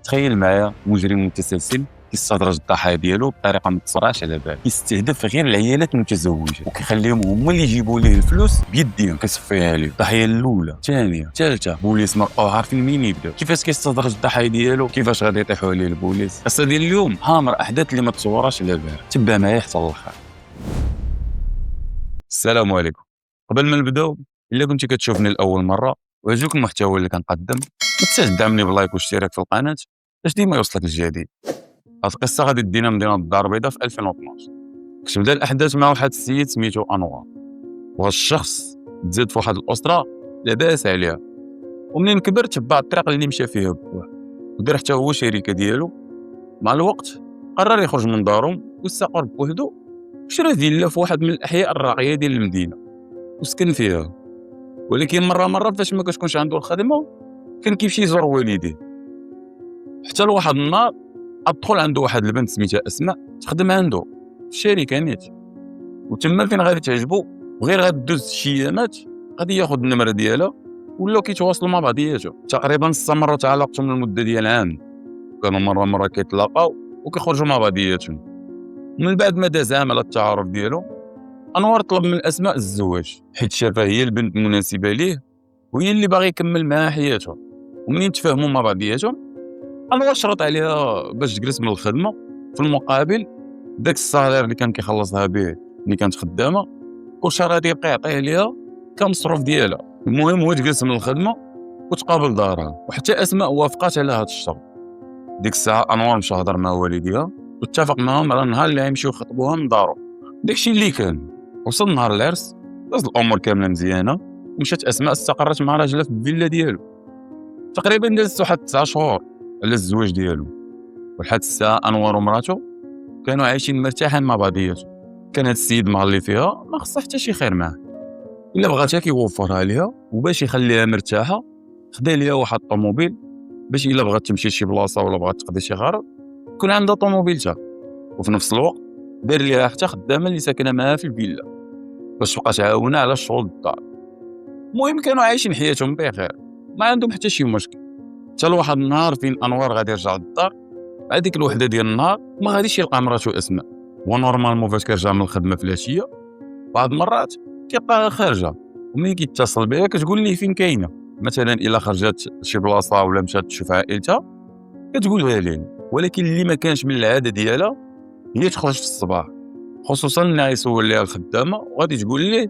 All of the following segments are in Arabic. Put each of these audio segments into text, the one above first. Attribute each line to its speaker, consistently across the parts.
Speaker 1: تخيل معايا مجرم متسلسل كيستدرج الضحايا ديالو بطريقه ما تصراش على بال، كيستهدف غير العيالات المتزوجه وكيخليهم هما اللي يجيبوا ليه الفلوس بيديهم، كيصفيها ليه. الضحيه الاولى، الثانيه، الثالثه، بوليس ما بقاو عارفين منين يبداو، كيفاش كيستدرج الضحايا ديالو، كيفاش غادي يطيحوا عليه البوليس. القصه ديال اليوم هامر احداث اللي ما تصوراش على بال، تبع معايا حتى الاخر. السلام عليكم. قبل ما نبداو، الا كنتي كتشوفني لاول مره وعجبك المحتوى اللي كنقدم، ما تنساش تدعمني بلايك واشتراك في القناه باش ديما يوصلك الجديد. هاد القصه غادي دينا مدينه الدار البيضاء في 2012. كتبدا الاحداث مع واحد السيد سميتو انوار، وهاد الشخص تزاد في واحد الاسره لاباس عليها، ومنين كبر تبع الطريق اللي مشى فيها بوه، ودار حتى هو شركه ديالو. مع الوقت قرر يخرج من دارهم واستقر بوحدو، شرا فيلا في واحد من الاحياء الراقيه ديال المدينه وسكن فيها. ولكن مره فاش ما كتكونش عنده الخدمه كان كيمشي يزور والديه، حتى لواحد النهار ادخل عنده واحد البنت سميتها اسماء تخدم عنده في الشركه نيت، وتما فين غادي تعجبو وغير غادوز شي ايامات غادي ياخذ النمره ديالها، ولاو كيتواصلوا مع بعضياتهم. تقريبا استمرت علاقتهم لمده ديال عام، كانوا مره كيتلاقاو وكيخرجوا مع بعضياتهم. من بعد ما داز عام على التعارف ديالهم، انوار طلب من اسماء الزواج حيت شافها هي البنت المناسبه ليه وهي اللي باغي يكمل معها حياته. ومنين تفاهموا مع بعضياتهم، انوار شرط عليها باش تجلس من الخدمه، في المقابل داك الصالير اللي كان كيخلصها به ملي كانت خدامه كل شهر غادي يبقى يعطيه ليها كمصروف ديالها. المهم هو تجلس من الخدمه وتقابل دارها، وحتى اسماء وافقات على هذا الشرط. ديك الساعه انوار مشى هضر مع والديها واتفق معهم على النهار اللي غيمشيو يخطبوها من دارو. داكشي اللي كان. وصل نهار العرس، داز الامور كامله مزيانه، ومشات اسماء استقرت مع راجلها في الفيلا ديالو. تقريبا دازت واحد 9 شهور على الزواج ديالو، ولحد الساعه انوار ومراته كانوا عايشين مرتاحين مع بعضياتهم. كان هاد السيد مع اللي فيها ما خصها حتى شي خير معاه، الا بغاتها كيوفرها ليها، وباش يخليها مرتاحه خدا ليها واحد الطوموبيل باش الا بغات تمشي شي بلاصه ولا بغات تقضي شي غرض يكون عندها طوموبيلتها. وفي نفس الوقت دار ليها حتى خدامه اللي ساكنه معاها في الفيلا باش تبقى تعاونها على الشغل الدار. المهم كانوا عايشين حياتهم بخير، ما عندهم حتى شي مشكل. حتى لواحد النهار فين انوار غادي يرجع للدار بعد ديك الوحده ديال النهار، ما غاديش يلقى مراته اسماء. ونورمالمون فاش كيرجع من الخدمه في العشيه بعض المرات كيبقى خارجه، وملي كيتصل بها كتقول ليه فين كاينه. مثلا الا خرجت شي بلاصه ولا مشات تشوف عائلتها كتقولها ليه، ولكن اللي ما كانش من العاده ديالها هي تخرج في الصباح، خصوصا ملي يسول ليها الخدامه وغادي تقول ليه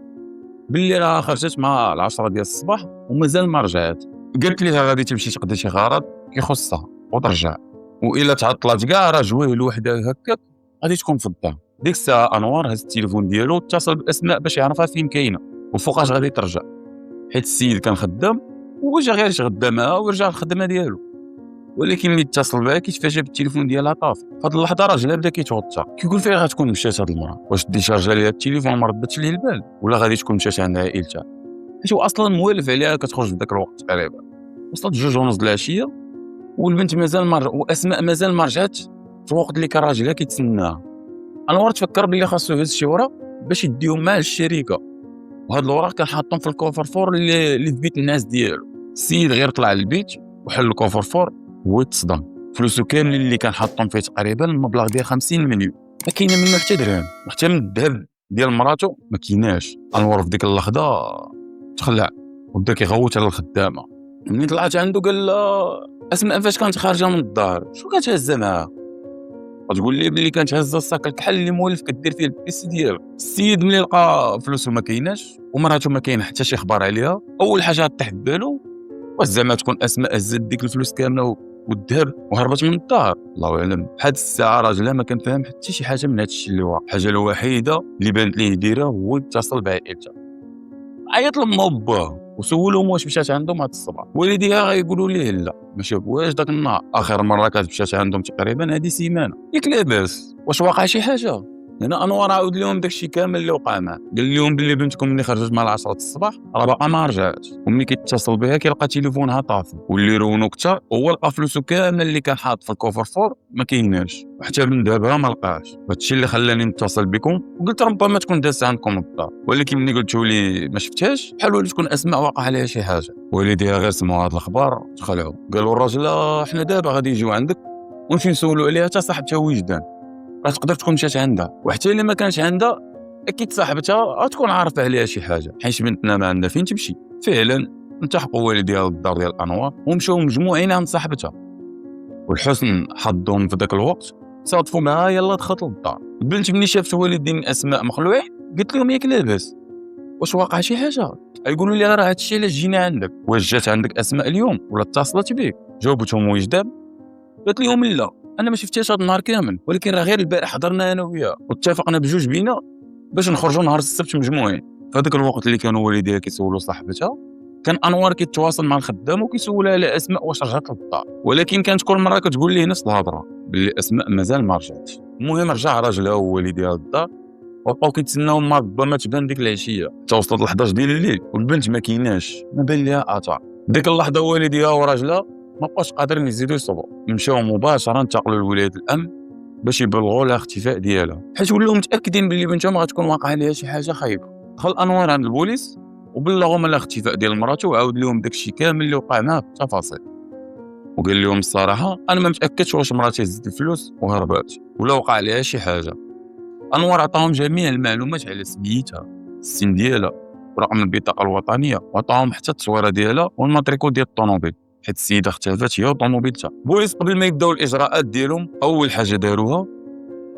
Speaker 1: باللي راه خرجت مع 10 ديال الصباح ومازال ما رجعت. قالت ليها غادي تمشي تقضي شي غرض كيخصها وترجع، والا تعطلات كاع راه جويه الوحده هكاك غادي تكون في الدار. ديك الساعه انوار هز التليفون ديالو واتصل باسماء باش يعرفها فين كاينه وفوقاش غادي ترجع، حيت السيد كان خدام وجا غير يتغدى معها ورجع للخدمه ديالو. ولكن ملي اتصل بها كيتفاجئ بالتليفون ديالها طافي. فهاد اللحظه راجلها بدا كيتوتر، كيقول فين غتكون مشات هاد المراه، واش ديشارجا ليها التليفون ما ردتش ليه البال، ولا غادي تكون مشات عند عائلتها، حيت هو اصلا موالف عليها كتخرج في داك الوقت تقريبا. وصلت 2:30 د العشيه والبنت مازال واسماء مازال ما رجعتش في الوقت اللي كان راجلها كيتسناها. انوار تفكر بلي خاصو يهز شي ورق باش يديهم معاه للشركه، وهاد الوراق كان حاطهم في الكوفر فور اللي في بيت الناس ديالو. السيد غير طلع للبيت وحل الكوفر فور وتصدم، فلوسو كاملين اللي كان حاطهم فيه تقريبا المبلغ ديال 50 مليون ما كاينه منه حتى درهم، وحتى من الذهب ديال مراتو ما كايناش. انوار في ديك اللحظه تخلع وبدا كيغوت على الخدامه. ملي طلعت عنده قال لها اسماء فاش كانت خارجه من الدار شنو كتهز معاها؟ غتقول لي بلي كانت هازه الساك الكحل اللي مولف كدير فيه البيسي ديالو. السيد ملي لقى فلوسو ما كايناش ومراته ما كاين حتى شي خبر عليها، اول حاجه طيح في بالو واش زعما تكون اسماء هزت ديك الفلوس كامله والذهب وهربت من الدار. الله اعلم. بحال الساعه راجلها ما كان فاهم حتى شي حاجه من هذا الشيء اللي وقع. الحاجه الوحيده اللي بانت ليه يديرها هو يتصل بعائلتها، عيط لما وباه وسولهم واش مشات عندهم هذا الصباح. والديها غيقولوا ليه لا ما شافوهاش داك النهار، اخر مره كانت مشات عندهم تقريبا هذه سيمانه. ياك لاباس واش واقع شي حاجه؟ هنا انوار عاود لهم داكشي كامل اللي وقع معاه، قال لهم باللي بنتكم ملي خرجت مع 10 الصباح راه باقا ما رجعتش، وملي كيتصل بها كيلقى تليفونها طافي، واللي رونو كثر هو لقى فلوسو كامل اللي كان حاط في الكوفر فور ما كايناش، وحتى من دابا ما لقاش. هادشي اللي خلاني نتصل بكم وقلت ربما تكون دازت عندكم الدار، ولكن ملي قلتوا لي ما شفتهاش بحال ولات تكون اسماء واقع عليها شي حاجه. والديها غير سمعوا هاد الاخبار تخلعوا، قالوا الراجل احنا دابا غادي يجيو عندك ونمشي نسولوا عليها حتى صاحبتها وجدان، راه تقدر تكون مشات عندها، وحتى الا ما كانش عندها اكيد صاحبتها تكون عارفه عليها شي حاجه، حيت بنتنا ما عندها فين تمشي. فعلا التحقوا والديها للدار ديال انوار ومشاو مجموعين عند صاحبتها، والحسن حظهم في ذاك الوقت صادفوا معها يلا دخلت للدار. البنت ملي شافت والدين اسماء مخلوعين قلت لهم ياك لاباس واش واقع شي حاجه؟ يقولوا لي راه هادشي علاش جينا عندك، واش جات عندك اسماء اليوم ولا اتصلت بك؟ جاوبتهم وجدان قالت لهم لا انا ما شفتهاش هذا النهار كامل، ولكن راه غير البارح حضرنا انا وياها واتفقنا بجوج بينا باش نخرجوا نهار السبت مجموعين. في هذاك الوقت اللي كانوا والديها كيسولوا صاحبتها كان انوار كيتواصل مع الخدام وكيسولها على اسماء واش رجعت للدار، ولكن كانت كل مره كتقول ليه نفس الهضره باللي اسماء مازال ما رجعتش. المهم رجع راجلها ووالديها للدار وبقاو كيتسناو ما ربما تبان ديك العشيه حتى وصلت ل 11 ديال الليل والبنت ما كايناش، ما بان ليها اثار. ديك اللحظه والديها وراجلها ما بقاوش قادرين يزيدوا يصبروا، مشاو مباشره انتقلوا لولايه الامن باش يبلغوا لها اختفاء ديالها، حيت ولاو متاكدين باللي بنتهم غتكون واقع عليها شي حاجه خايبه. دخل انوار عند البوليس وبلغهم على الاختفاء ديال مراته وعاود لهم داكشي كامل اللي وقع معاه بالتفاصيل، وقال لهم الصراحه انا ما متاكدش واش مراتي هزت الفلوس وهربات ولا وقع عليها شي حاجه. انوار عطاهم جميع المعلومات على سميتها، السن ديالها ورقم البطاقه الوطنيه، وعطاهم حتى التصويره ديالها والماتريكول ديال الطوموبيل حيت السيده اختفت هي وطوموبيلتها. بوليس قبل ما يبداو الاجراءات ديالهم اول حاجه داروها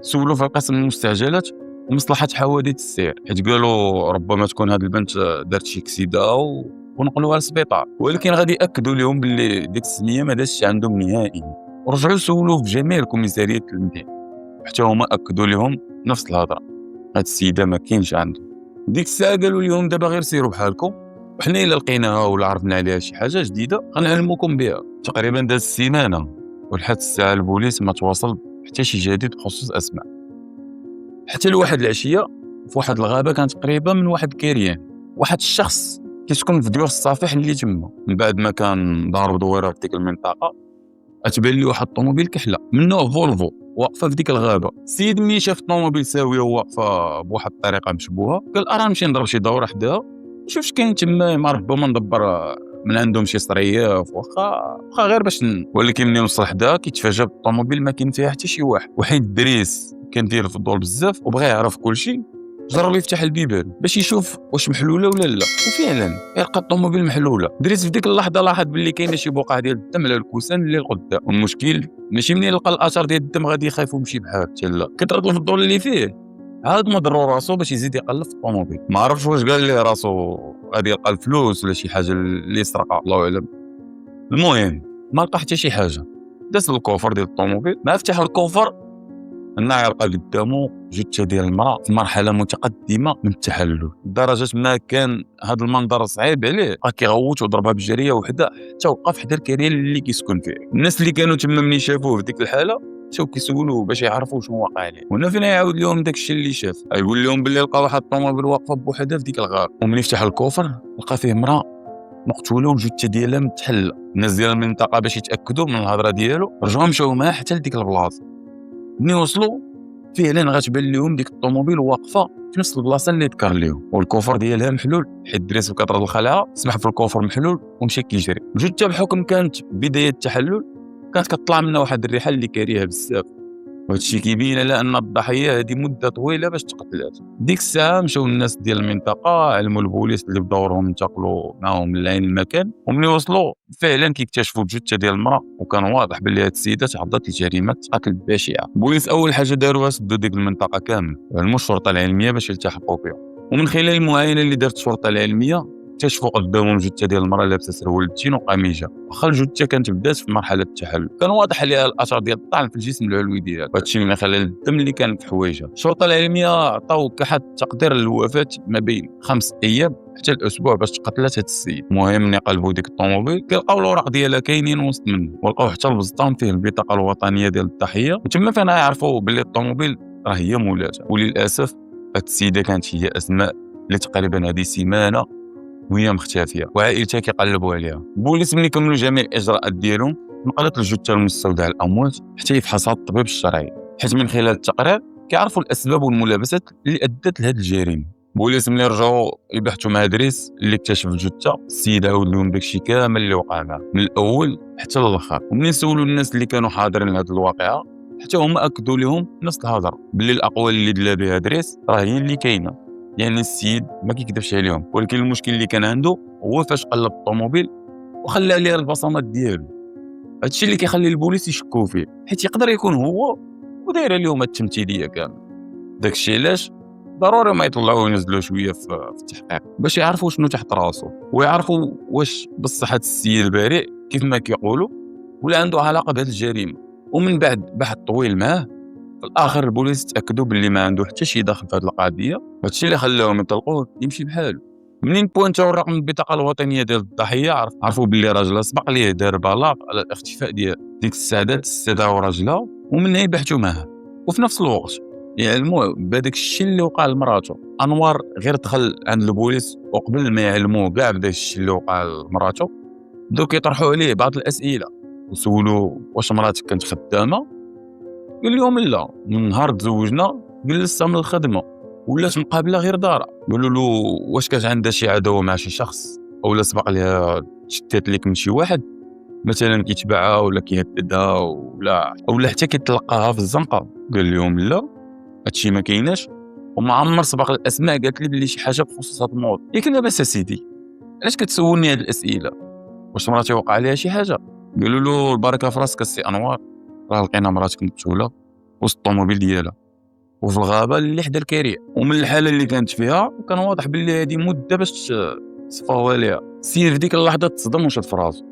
Speaker 1: سولوا في قسم المستعجلات ومصلحه حوادث السير، حيت قالوا ربما تكون هاد البنت دارت شي كسيده ونقلوها للسبيطار، ولكن غادي ياكدوا لهم باللي ديك السنيه ما دازتش عندهم نهائيا. ورجعوا سولوا في جميع الكوميساريات المدينه حتى هما اكدوا لهم نفس الهضره، هاد السيده ما كاينش عندهم. ديك الساعه قالوا لهم دابا غير سيروا بحالكم وحنا الا لقيناها ولا عرفنا عليها شي حاجه جديده غنعلموكم بها. تقريبا داز السيمانه ولحد الساعه البوليس ما تواصل حتى شي جديد بخصوص اسماء، حتى لواحد العشيه في واحد الغابه كانت قريبه من واحد الكيريان، واحد الشخص كيسكن في ديور الصافح اللي تما. من بعد ما كان ضارب دويره في ديك المنطقه اتبان لي واحد الطوموبيل كحله من نوع فولفو واقفه في ديك الغابه. السيد ملي شاف الطوموبيل ساويه واقفه بواحد الطريقه مشبوهه قال ارا نمشي نضرب شي دوره حداها نشوف كاين تما، ما ربما ندبر من عندهم شي صرياف واخا غير باش ولكن ملي وصل حداها كيتفاجأ بالطوموبيل ما كاين فيها حتى شي واحد، وحيد الدريس كان داير في الضوء بزاف وبغى يعرف كلشي جرب لي يفتح البيبان باش يشوف واش محلوله ولا لا، وفعلا يلقى الطوموبيل محلوله. دريس في ديك اللحظه لاحظ باللي كاينه شي بقعه ديال الدم على الكوسان اللي القدام، والمشكل ماشي منين لقى الاثار ديال الدم غادي يخاف ويمشي بحال حتى لا كتردو في الضوء اللي فيه عاد ما ضرو راسو باش يزيد يقلب في الطوموبيل. ما عرفش واش قال ليه راسو غادي يلقى الفلوس ولا شي حاجه اللي سرقها الله اعلم. المهم ما لقى حتى شي حاجه، داز الكوفر ديال الطوموبيل ما فتح الكوفر الناعي لقى قدامه جثه ديال المراه في مرحله متقدمه من التحلل لدرجه ما كان هذا المنظر صعيب عليه بقى كيغوت وضربها بالجريه وحده حتى وقف حدا الكريال اللي كيسكن فيه. الناس اللي كانوا تما ملي شافوه في ديك الحاله مشاو كيسولوه باش يعرفوا شنو واقع عليه، وهنا فين يعاود لهم داك الشيء اللي شاف. يقول لهم باللي لقى واحد الطوموبيل واقفه بوحدها في ديك الغار، وملي فتح الكوفر لقى فيه مراه مقتوله وجثه ديالها متحله. الناس ديال المنطقه باش يتاكدوا من الهضره ديالو رجعوا مشاو معاه حتى لديك البلاصه. ملي وصلوا فعلا غتبان لهم ديك الطوموبيل واقفه في نفس البلاصه اللي ذكر لهم، والكوفر ديالها محلول حيت دريس بكثره الخلعه سمح في الكوفر محلول ومشى كيجري. الجثه بحكم كانت بدايه التحلل كانت كتطلع منها واحد الريحه اللي كاريها بزاف، وهذا الشيء كيبين على ان الضحيه هذه مده طويله باش تقتلات. ديك الساعه مشاو الناس ديال المنطقه علموا البوليس اللي بدورهم انتقلوا معاهم لعين المكان، وملي وصلوا فعلا كيكتشفوا الجثه ديال المراه وكان واضح باللي هاد السيده تعرضت لجريمه قتل بشعه. البوليس اول حاجه داروها سدوا ديك المنطقه كامل وعلموا الشرطه العلميه باش يلتحقوا بها، ومن خلال المعاينه اللي دارت الشرطه العلميه اكتشفوا قدامهم جثه ديال المراه لابسه سروال التين وقميجه، واخا الجثه كانت بدات في مرحله التحلل كان واضح عليها الاثار ديال الطعن في الجسم العلوي ديالها، وهذا الشيء من خلال الدم اللي كان في حوايجها. الشرطه العلميه عطاو كحد تقدير للوفاه ما بين 5 ايام حتى الاسبوع باش تقتلت هاد السيد. المهم ملي قلبوا ديك الطوموبيل كيلقاو الاوراق ديالها كاينين وسط منه، ولقاو حتى البزطام فيه البطاقه الوطنيه ديال الضحيه، وتما فين يعرفوا باللي الطوموبيل راه هي مولاتها. وللاسف هاد السيده كانت هي اسماء اللي تقريبا هذه سيمانه وهي مختفيه وعائلتها كيقلبوا عليها. البوليس ملي كملوا جميع الاجراءات ديالهم نقلت الجثه لمستودع الاموات حتى يفحصها الطبيب الشرعي، حيت من خلال التقرير كيعرفوا الاسباب والملابسات اللي ادت لهذه الجريمه. البوليس ملي رجعوا يبحثوا مع دريس اللي اكتشف الجثه، السيد عاود لهم داكشي كامل اللي وقع معاه من الاول حتى للاخر. ومنين سولوا الناس اللي كانوا حاضرين لهذه الواقعه حتى هما اكدوا لهم نفس الهضره، باللي الاقوال اللي دلا بها دريس راه هي اللي كاينه، يعني السيد ما كيكذبش عليهم. ولكن المشكل اللي كان عنده هو فاش قلب الطوموبيل وخلى عليها البصمات ديالو. هادشي اللي كيخلي البوليس يشكوا فيه، حيت يقدر يكون هو وداير لهم التمثيليه كامل. داكشي علاش ضروري ما يطلعوه وينزلوه شويه في التحقيق باش يعرفوا شنو تحت راسو، ويعرفوا واش بصح هاد السيد البريء كيف ما كيقولوا ولا عنده علاقه بهذه الجريمه. ومن بعد بحث طويل معاه في الاخر البوليس تاكدوا باللي ما عنده حتى شي دخل في هذه القضيه. هادشي اللي خلاهم يطلقوه يمشي بحاله. منين بوانتاو الرقم البطاقه الوطنيه ديال الضحيه عرفوا باللي راجلها سبق ليه دار بلاغ على الاختفاء ديال ديك السعادات استدعوا راجلها ومنها يبحثوا معها. وفي نفس الوقت يعلموه بهذاك الشيء اللي وقع لمراته. انوار غير دخل عند البوليس وقبل ما يعلموه كاع بداك الشيء اللي وقع لمراته بداو كيطرحوا عليه بعض الاسئله وسولوا واش مراتك كانت خدامه. قال لهم لا، من نهار تزوجنا جلستها من الخدمه ولات مقابله غير دارها. قالوا له واش كانت عندها شي عداوه مع شي شخص او لا سبق لها شتات لك من شي واحد مثلا كيتبعها ولا كيهددها ولا حتى كيتلقاها في الزنقه. قال لهم لا، هادشي ما كايناش وما عمر سبق الاسماء قالت لي بلي شي حاجه بخصوص هاد الموضوع. ياك لاباس اسيدي، علاش كتسولني هاد الاسئله؟ واش مراتي وقع عليها شي حاجه؟ قالوا له البركه في راسك السي انوار، راه لقينا مراتك مقتوله وسط الطوموبيل ديالها وفي الغابه اللي حدا الكريع، ومن الحاله اللي كانت فيها كان واضح باللي هذه مده باش تصفاوها ليها. السيد في ديك اللحظه تصدم وشد في راسو.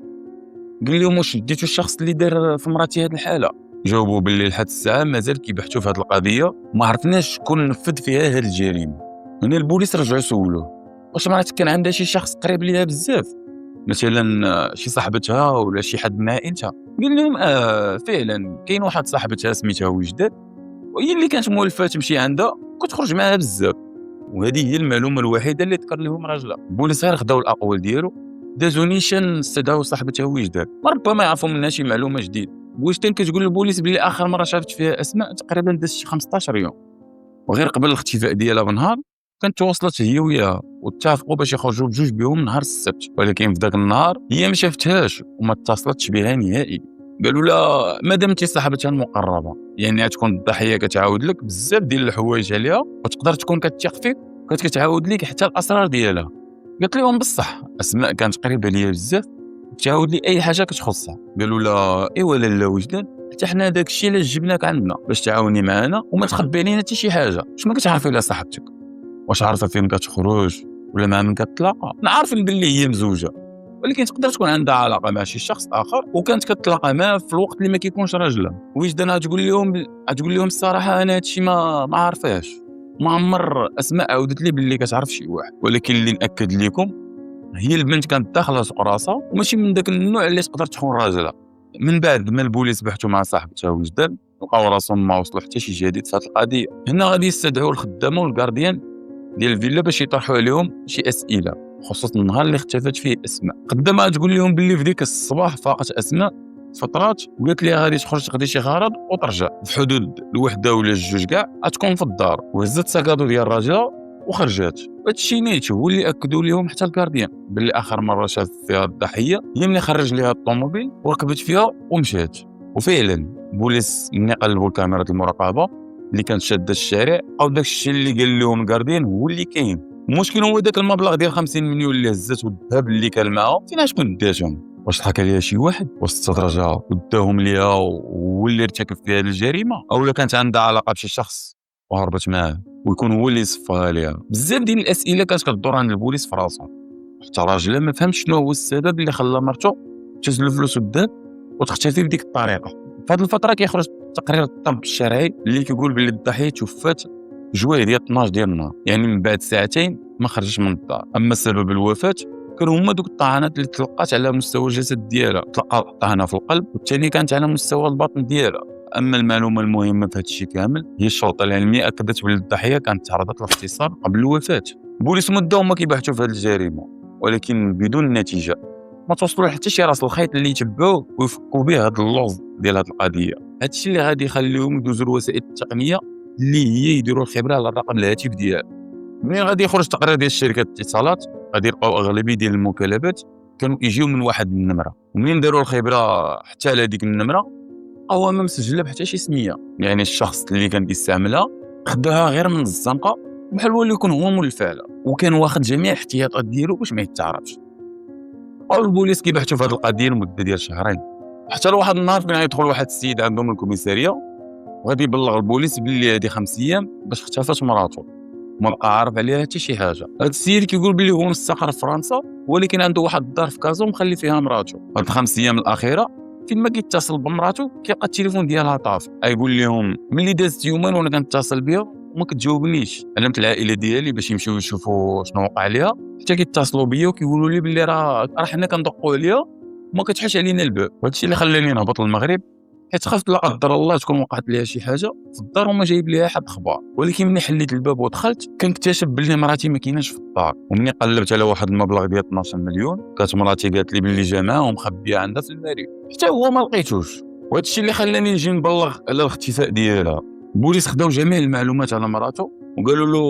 Speaker 1: قال لهم واش ديتو الشخص اللي دار في مراتي هذه الحاله؟ جاوبوا باللي لحد الساعه مازال كيبحثوا في هذه القضيه وما عرفناش شكون نفذ فيها هذه الجريمه. هنا البوليس رجعوا يسولوه واش مراتك كان عندها شي شخص قريب ليها بزاف، مثلا شي صاحبتها ولا شي حد من عائلتها؟ قال لهم فعلا كاين واحد صاحبتها سميتها وجدات وهي اللي كانت مولفه تمشي عندها وكتخرج معها بزاف، وهذه هي المعلومه الوحيده اللي ذكر لهم راجلها. البوليس غير خداو الاقوال ديالو دازو نيشان استدعوا صاحبتها وجدات، ربما يعرفوا منها شي معلومه جديده. وجدات كتقول للبوليس بلي اخر مره شافت فيها اسماء تقريبا داز شي 15 يوم، وغير قبل الاختفاء ديالها بنهار كانت تواصلت هي وياها واتفقوا باش يخرجوا بجوج بهم نهار السبت، ولكن في ذاك النهار هي ما شافتهاش وما اتصلتش بها نهائي. قالوا لا مادام انت صاحبتها المقربه يعني تكون الضحيه كتعاود لك بزاف ديال الحوايج عليها وتقدر تكون كتثق فيك وكانت كتعاود لك حتى الاسرار ديالها. قالت لهم بصح اسماء كانت قريبه ليا بزاف تعاود لي اي حاجه كتخصها. قالوا لا ايوا لا وجدان، حتى حنا داك الشيء اللي جبناك عندنا باش تعاوني معنا وما تخبي علينا حتى شي حاجه. شنو كتعرفي على صاحبتك؟ واش عارفه فين كتخرج ولا مع من كتلاقى؟ نعرف بلي هي مزوجه ولكن تقدر تكون عندها علاقه مع شي شخص اخر وكانت كتلاقى معاه في الوقت اللي ما كيكونش راجلها. وجدان تقول لهم الصراحه انا هادشي ما عارفاش، ما عمر اسماء عاودت لي باللي كتعرف شي واحد، ولكن اللي ناكد لكم هي البنت كانت داخله سوق راسها وماشي من داك النوع اللي تقدر تخون راجلها. من بعد ما البوليس بحثوا مع صاحبتها وجدان لقاو راسهم ما وصلوا حتى شي جديد في هذه القضيه. هنا غادي يستدعوا الخدامه والكارديان ديال الفيلا باش يطرحوا عليهم شي اسئله خصوص النهار اللي اختفت فيه اسماء. قدامها تقول لهم باللي في ديك الصباح فاقت اسماء فترات وقالت لها غادي تخرج تقضي شي غرض وترجع في حدود الوحده ولا الجوج كاع تكون في الدار، وهزت ساكادو ديال راجلها وخرجات. هادشي نيتو هو اللي اكدوا لهم حتى الكارديان باللي اخر مره شاف فيها الضحيه هي ملي خرج ليها الطوموبيل وركبت فيها ومشات. وفعلا بوليس ملي قلبوا الكاميرات المراقبه اللي كانت شاده الشارع او داك الشيء اللي قال لهم الكارديان هو اللي كاين. المشكل هو داك المبلغ ديال 50 مليون اللي هزات والذهب اللي كان معاه فين شكون داتهم؟ واش ضحك عليها شي واحد واش استدرجها وداهم ليها وهو اللي ارتكب فيها الجريمه، او كانت عندها علاقه بشي شخص وهربت معاه ويكون هو اللي صفاها ليها؟ بزاف ديال الاسئله كانت كتدور عند البوليس في راسهم، حتى راجلها ما فهمش شنو هو السبب اللي خلى مرته تهز الفلوس والذهب وتختفي بديك الطريقه. في هذه الفتره كيخرج تقرير الطب الشرعي اللي كيقول باللي الضحيه توفات جويه ديال 12 ديال النهار، يعني من بعد ساعتين ما خرجش من الدار. اما سبب الوفاه كانوا هما دوك الطعنات اللي تلقات على مستوى الجسد ديالها، تلقى طعنه في القلب والثاني كانت على مستوى البطن ديالها. اما المعلومه المهمه في هذا الشيء كامل هي الشرطه العلميه اكدت بان الضحيه كانت تعرضت للاغتصاب قبل الوفاه. البوليس مده هما كيبحثوا في هذه الجريمه ولكن بدون نتيجه، ما توصلوا حتى شي راس الخيط اللي يتبعوا ويفكوا به هذا اللغز ديال هذه القضيه. هذا الشيء اللي غادي يخليهم يدوزوا الوسائل التقنيه اللي هي يديروا الخبره على الرقم الهاتف ديالك. منين غادي يخرج تقرير ديال شركه الاتصالات غادي يلقاو اغلبيه ديال المكالمات كانوا كيجيو من واحد النمره، ومنين داروا الخبره حتى على ديك النمره هو ما مسجله بحتى شي سميه، يعني الشخص اللي كان كيستعملها خداها غير من الزنقه بحال هو اللي يكون هو مول الفعل، وكان واخد جميع الاحتياطات ديالو باش ما يتعرفش. البوليس كيبحثوا في هذه القضيه لمده ديال شهرين، حتى لواحد النهار فين غيدخل واحد السيد عندهم الكوميساريه وغادي يبلغ البوليس باللي هذه 5 ايام باش اختفت مراته ما بقى عارف عليها حتى شي حاجه. هذا السيد كيقول باللي هو مستقر في فرنسا ولكن عنده واحد الدار في كازا ومخلي فيها مراته. هاد 5 ايام الاخيره فين ما كيتصل بمراته كيلقى التليفون ديالها طافي، يقول لهم ملي دازت يومين وانا كنتصل بها وما كتجاوبنيش، علمت العائله ديالي باش يمشيو يشوفوا شنو وقع ليها، حتى كيتصلوا بيا وكيقولوا لي باللي راه حنا كندقوا عليها وما كتحلش علينا الباب. وهذا الشيء اللي خلاني نهبط للمغرب، حيت خفت لا قدر الله تكون وقعت ليها شي حاجه في الدار وما جايب ليها حد اخبار. ولكن ملي حليت الباب ودخلت كنكتشف باللي مراتي ما كايناش في الدار، ومني قلبت على واحد المبلغ ديال 12 مليون كانت مراتي قالت لي باللي جمعها ومخبيه عندها في الماري، حتى هو ما لقيتوش. وهذا الشيء اللي خلاني نجي نبلغ على الاختفاء ديالها. البوليس خداو جميع المعلومات على مراته وقالوا له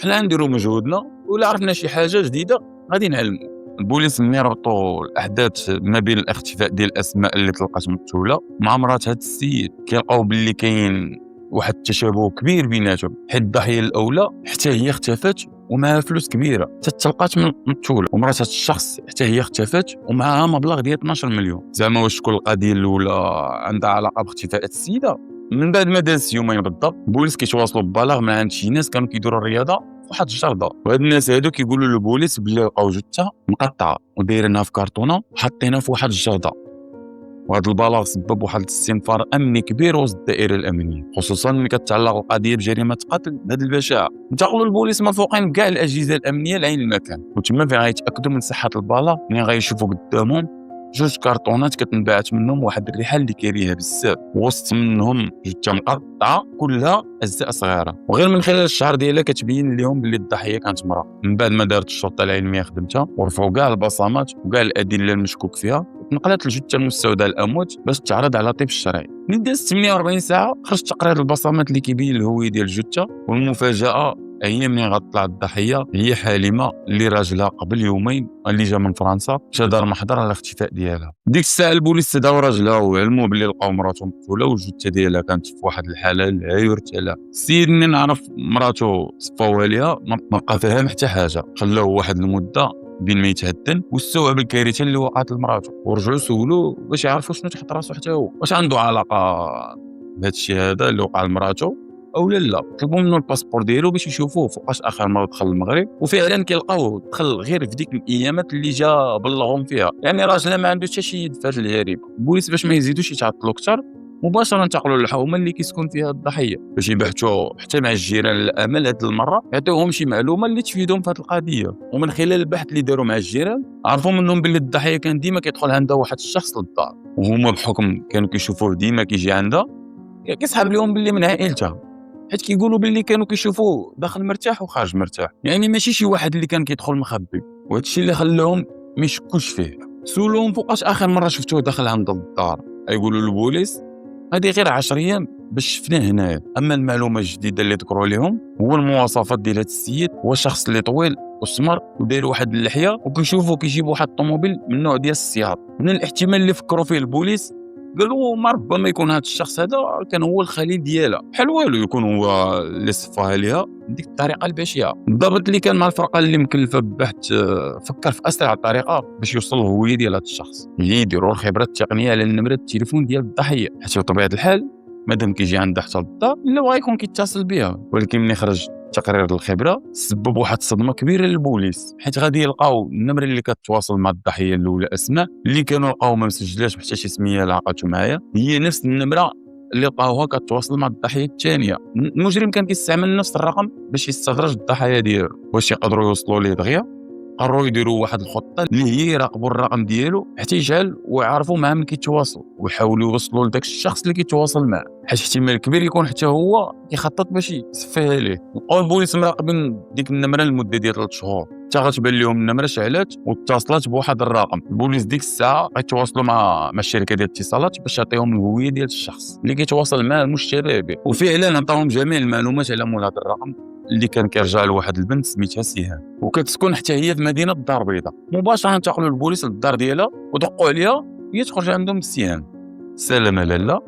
Speaker 1: حنا نديروا مجهودنا ولا عرفنا شي حاجه جديده غادي نعلموا. البوليس ملي ربطوا الاحداث ما بين الاختفاء ديال الاسماء اللي تلقات مقتوله مع مرات هذا السيد كيلقاو باللي كاين واحد التشابه كبير بيناتهم، حيت الضحيه الاولى حتى هي اختفت ومعها فلوس كبيره تلقات مقتوله، ومرات هذا الشخص حتى هي اختفت ومعها مبلغ ديال 12 مليون. زعما واش تكون القضيه الاولى عندها علاقه باختفاء السيده؟ من بعد ما داز يومين بالضبط البوليس كيتواصلوا ببلاغ من عند شي ناس كانوا كيديروا الرياضه واحد الجرده، وهاد الناس هادو كيقولوا للبوليس بلي لقاو جثه مقطعه ودايرينها في كرتونه وحاطينها في واحد الجرده. وهذا البلاغ سبب واحد الاستنفار امني كبير وسط الدائره الامنيه، خصوصا ملي كتعلق القضيه بجريمه قتل بهذه البشاعه. انتقلوا البوليس مرفوقين بكاع الاجهزه الامنيه لعين المكان، وتما فين غيتاكدوا من صحه البلاغ ملي غيشوفوا قدامهم 2 كرتونات كتنبعث منهم واحد الريحه اللي كاريها بزاف، وسط منهم جثه مقطعه كلها اجزاء صغيره، وغير من خلال الشعر ديالها كتبين لهم باللي الضحيه كانت مراه. من بعد ما دارت الشرطه العلميه خدمتها ورفعوا كاع البصمات وكاع الادله المشكوك فيها، نقلت الجثه المستودع الاموات باش تعرض على طب الشرعي. من دازت 48 ساعه خرج تقرير البصمات اللي كيبين الهويه ديال الجثه، والمفاجاه هي ملي غطلع الضحيه هي حالمه اللي راجلها قبل يومين اللي جا من فرنسا مشى دار محضر على الاختفاء ديالها. ديك الساعه البوليس تداو راجلها وعلموا باللي لقاو مراته مقتوله والجثه ديالها كانت في واحد الحاله لا يرثى لها. السيد منين عرف مراته صفاو عليها ما بقى فاهم حتى حاجه، خلاوه واحد المده بين ما يتهدن واستوعب الكارثه اللي وقعت لمراته، ورجعوا سولوه باش يعرفوا شنو تحت راسو حتى هو، واش عنده علاقه بهذا الشيء هذا اللي وقع لمراته او لا. طلبوا منه الباسبور ديالو باش يشوفوه فوقاش اخر مره دخل المغرب، وفعلا كيلقاوه دخل غير في ديك الايامات اللي جا بلغهم فيها، يعني راجل ما عنده حتى شي يد في هذه الجريمه. البوليس باش ما يزيدوش يتعطلوا اكثر مباشره انتقلوا للحومه اللي كيسكن فيها الضحيه باش يبحثوا حتى مع الجيران الامل هذه المره يعطيوهم شي معلومه اللي تفيدهم في هذه القضيه. ومن خلال البحث اللي داروا مع الجيران عرفوا منهم باللي الضحيه كان ديما كيدخل عندها واحد الشخص للدار، وهما بحكم كانوا كيشوفوه ديما كيجي عندها كيسحب لهم باللي من عائلتها، حيت كيقولوا باللي كانوا كيشوفوه داخل مرتاح وخارج مرتاح، يعني ماشي شي واحد اللي كان كيدخل مخبي. وهذا الشيء اللي خلاهم ما يشكوش فيه. سولوهم فوقاش اخر مره شفتوه داخل عند الدار، يقولوا للبوليس هذه غير 10 ايام باش شفناه هنايا. اما المعلومه الجديده اللي ذكروا لهم هو المواصفات ديال هذا السيد، هو شخص اللي طويل وسمر وداير واحد اللحيه وكيشوفوا كيجيب واحد الطوموبيل من النوع ديال السياط. من الاحتمال اللي فكروا فيه البوليس قالوا ما ربما يكون هذا الشخص هذا كان هو الخليل ديالها، بحال والو يكون هو اللي صفاها ليها بديك الطريقه البشعه. الضابط اللي كان مع الفرقه اللي مكلفه بالبحث فكر في اسرع طريقه باش يوصل للهويه ديال هذا الشخص، هي يديروا الخبرات التقنيه على نمره التليفون ديال الضحيه، حيت بطبيعه الحال مادام كيجي عندها حتى للدار الا بغا يكون كيتصل بها. ولكن ملي خرج تقرير الخبره سبب واحد الصدمه كبيره للبوليس، حيت غادي يلقاو النمره اللي كتواصل مع الضحيه الاولى اسماء اللي كانوا لقاو ما مسجلاش حتى شي سميه لاقاتو معايا هي نفس النمره اللي لقاوها كتواصل مع الضحيه الثانيه. المجرم كان كيستعمل نفس الرقم باش يستدرج الضحايا ديالو. واش يقدروا يوصلوا ليه دغيا؟ قرروا يديروا واحد الخطه اللي هي يراقبوا الرقم ديالو حتى يشعل ويعرفوا معاه من كيتواصلوا ويحاولوا يوصلوا لذاك الشخص اللي كيتواصل معاه، حيت احتمال كبير يكون حتى هو كيخطط باش يصفيها ليه. لقاو البوليس مراقبين ديك النمره لمده ديال 3 شهور حتى غتبان لهم النمره شعلات واتصلت بواحد الرقم. البوليس ديك الساعه غيتواصلوا مع الشركه ديال الاتصالات باش تعطيهم الهويه ديال الشخص اللي كيتواصل معاه المشتري به، وفعلا عطاهم جميع المعلومات على مول هذا الرقم اللي كان كيرجع لواحد البنت سميتها سهام، وكتسكن حتى هي في مدينه الدار البيضاء. مباشره انتقلوا البوليس للدار ديالها ودقوا عليها، هي تخرج عندهم سهام. سلام لاله،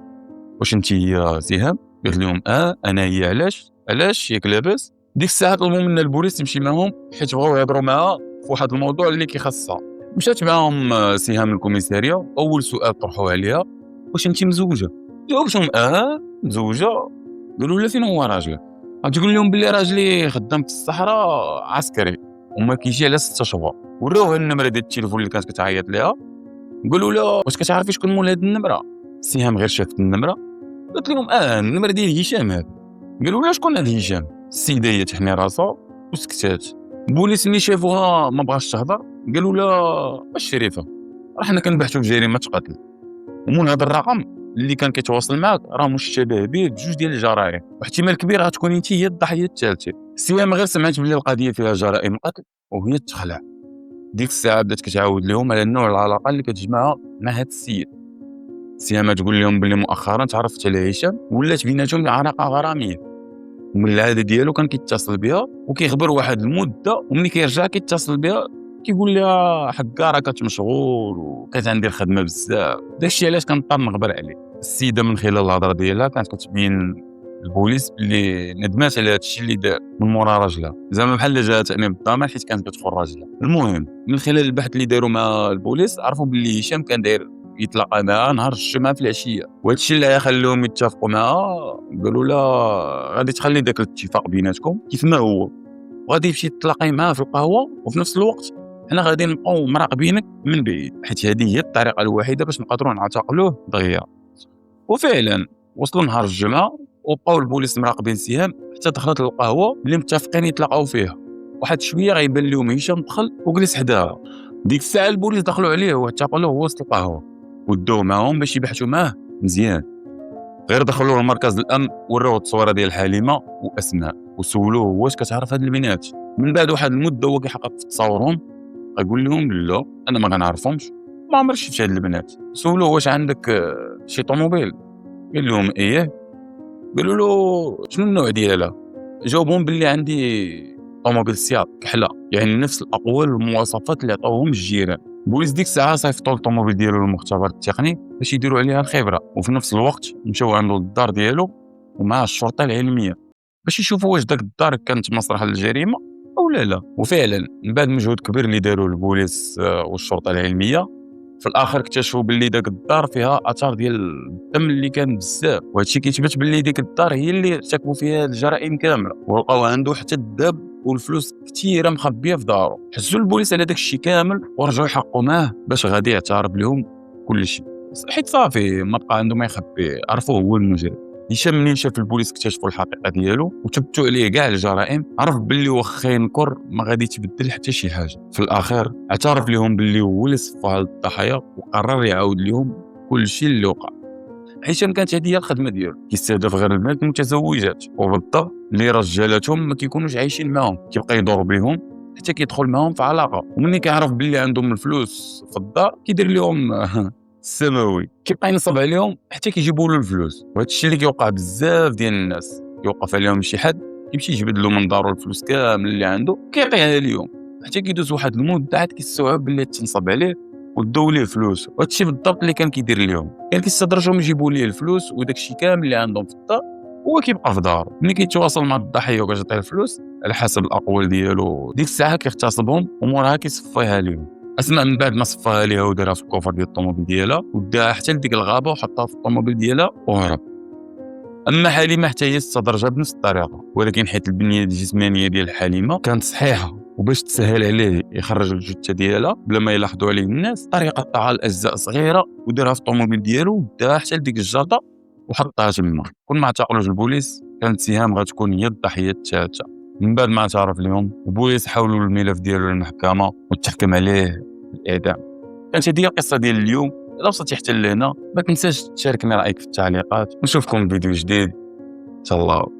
Speaker 1: واش انت هي سهام؟ قالت لهم انا هي. علاش ياك لاباس؟ ديك الساعه طلبوا منا البوليس تمشي معاهم حيت بغاو يهضروا معاها في واحد الموضوع اللي كيخصها. مشات معاهم سهام الكوميساريه. اول سؤال طرحوه عليها: واش انت مزوجه؟ جاوبتهم مزوجه. قالوا لا فين هو راجلك؟ غتقول لهم بلي راجلي خدام في الصحراء عسكري وما كيجي على 6 شهور. وراوها النمره ديال التليفون اللي كانت كتعيط ليها. قالوا لها: واش كتعرفي شكون مول هاد النمره؟ سهام غير شافت النمره قالت لهم النمره ديال هشام هذا. قالوا لها: شكون هاد هشام؟ السيده هي تحني راسها وسكتات. البوليس اللي شافوها ما بغاش تهضر. قالوا لها: الشريفه، راه حنا كنبحثوا في جريمه قتل، ومن هذا الرقم اللي كان كيتواصل معك راه مشتبه به بجوج ديال الجرائم، واحتمال كبير غتكون انت هي الضحيه الثالثه. سهام غير سمعت بلي القضيه فيها جرائم قتل وهي تخلع. ديك الساعه بدات كتعاود لهم على نوع العلاقه اللي كتجمعها مع هذا السيد. سهام تقول لهم بلي مؤخرا تعرفت على هشام ولات بيناتهم علاقه غراميه، ومن العاده ديالو كان كيتصل بها وكيخبر واحد المده، وملي كيرجع كيتصل بها كيقول لها: حكا راه كنت مشغول وكانت عندي الخدمه بزاف. داكشي علاش كنضطر نغبر عليه. السيده من خلال الهضره ديالها كانت كتبين البوليس بلي ندمات على هادشي اللي دار من مورا راجلها، زعما بحال جات تأنيب الضمير حيت كانت كتخون راجلها. المهم من خلال البحث اللي داروا مع البوليس عرفوا بلي هشام كان داير يتلاقى معها نهار الجمعه في العشيه، وهادشي اللي غيخليهم يتفقوا معها. قالوا لها: غادي تخلي داك الاتفاق بيناتكم كيف ما هو، وغادي يمشي تلاقي معاه في القهوه، وفي نفس الوقت حنا غادي نبقاو مراقبينك من بعيد، حيت هذه هي الطريقه الوحيده باش نقدروا نعتقلوه دغيا. وفعلا وصلوا نهار الجمعه وبقاو البوليس مراقبين سهام حتى دخلت القهوه اللي متفقين يتلاقاو فيها. واحد شويه غيبان لهم هشام دخل وجلس حداها. ديك الساعه البوليس دخلوا عليه واعتقلوه وسط القهوه ودوه معاهم باش يبحثوا معاه مزيان. غير دخلوه لمركز الامن وراوه التصويره ديال حليمه واسماء وسولوه: واش كتعرف هاد البنات؟ من بعد واحد المده هو كيحقق في تصاورهم غيقول لهم: لا انا ما كنعرفهمش، ما عمري شفت هاد البنات. سولوه: واش عندك شي طوموبيل؟ قال لهم: ايه. قالوا له: شنو النوع ديالها؟ جاوبهم باللي: عندي طوموبيل سيات كحله، يعني نفس الاقوال والمواصفات اللي عطاوهم الجيران. البوليس ديك الساعه صيفطوا الطوموبيل ديالو للمختبر التقني باش يديروا عليها الخبره، وفي نفس الوقت مشاو عنده للدار ديالو ومع الشرطه العلميه باش يشوفوا واش داك الدار كانت مسرح للجريمه او لا. وفعلا من بعد مجهود كبير اللي داروا البوليس والشرطه العلميه، في الاخر اكتشفوا باللي داك الدار فيها اثار ديال الدم اللي كان بزاف، وهادشي كيثبت باللي ديك الدار هي اللي ارتكبوا فيها الجرائم كامله. ولقاو عنده حتى الذهب والفلوس كثيره مخبيه في دارو. حسوا البوليس على داك الشيء كامل ورجعوا يحققوا معاه باش غادي يعترف لهم كل شيء، حيت صافي ما بقى عنده ما يخبي، عرفوه هو المجرم. هشام منين شاف البوليس اكتشفوا الحقيقه ديالو وثبتوا عليه كاع الجرائم، عرف باللي واخا ينكر ما غادي تبدل حتى شي حاجه. في الاخر اعترف لهم باللي هو اللي صفى هاد الضحايا وقرر يعاود لهم كل شيء اللي وقع. هشام كانت هذه هي الخدمه ديالو، كيستهدف غير البنات المتزوجات وبالضبط اللي رجالاتهم ما كيكونوش عايشين معاهم، كيبقى يدور بهم حتى كيدخل معاهم في علاقه، ومني كيعرف باللي عندهم الفلوس في الدار كيدير لهم السماوي، كيبقى ينصب عليهم حتى كيجيبوا له الفلوس. وهذا الشيء اللي كيوقع بزاف ديال الناس، يوقف عليهم شي حد يمشي يجبد له من دارو الفلوس كامل اللي عنده كيعطيها لهم، حتى كيدوز واحد المده عاد كيستوعب باللي تنصب عليه وداو ليه فلوس. وهذا الشيء بالضبط اللي كان كيدير لهم، كان كيستدرجهم يجيبوا ليه الفلوس وداك الشيء كامل اللي عندهم في الدار هو كيبقى في دارو. ملي كيتواصل مع الضحيه وكيعطيه الفلوس على حسب الاقوال ديالو، ديك الساعه كيغتصبهم وموراها كيصفيها لهم. اسماء من بعد ما صفاها ليها ودارها في الكوفر ديال الطوموبيل ديالها وداها حتى لديك الغابه وحطها في الطوموبيل ديالها وهرب. اما حليمه حتى هي استدرجها بنفس الطريقه، ولكن حيت البنيه الجسمانيه ديال حليمه كانت صحيحه وباش تسهل عليه يخرج الجثه ديالها بلا ما يلاحظوا عليه الناس، طريقه قطعها لاجزاء صغيره ودارها في الطوموبيل ديالو وداها حتى لديك الجرده وحطها تما. كون ما اعتقلوش البوليس كانت سهام غتكون هي الضحيه الثالثه. من بعد ما اعترف اليوم وبوليس حولوا الملف ديالو للمحكمه وتحكم عليه بالاعدام. كانت هذه القصه ديال اليوم. الا وصلتي حتى لهنا ما تنساش تشاركني رايك في التعليقات، ونشوفكم فيديو جديد ان شاء الله.